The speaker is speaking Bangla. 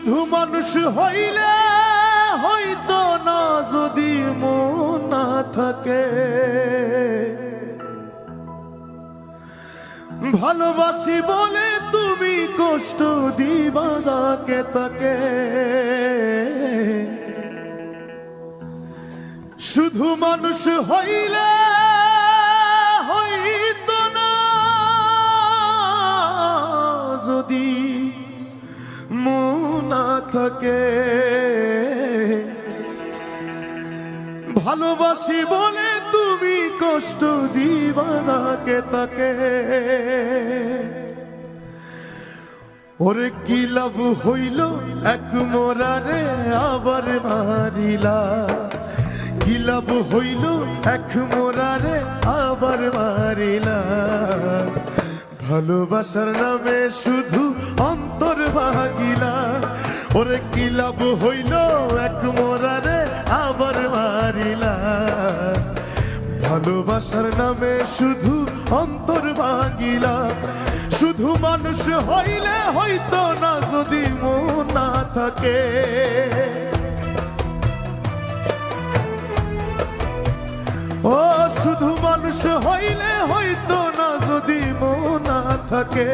শুধু মানুষ হইলে হইতো না যদি মন না থাকে। ভালোবাসি বলে তুমি কষ্ট দিবা যাকে তাকে। শুধু মানুষ হইলে হইতো না যদি মন না থাকে। ভালোবাসি বলে তুমি কষ্ট দিবা যাকে তাকে। ওরে কি লাভ হইল এক মোরারে আবার মারিলা। কি লাভ হইল এক মোরারে আবার মারিলা। ভালোবাসার নামে শুধু অন্তর ভাগিলা। ওরে কি লাভ হইল এক মোরারে আবার মারিলা। ভালোবাসার নামে শুধু অন্তর ভাগিলা। শুধু মানুষ হইলে হইতো না যদি মন না থাকে। ও শুধু মানুষ হইলে হইতো না যদি মন না থাকে।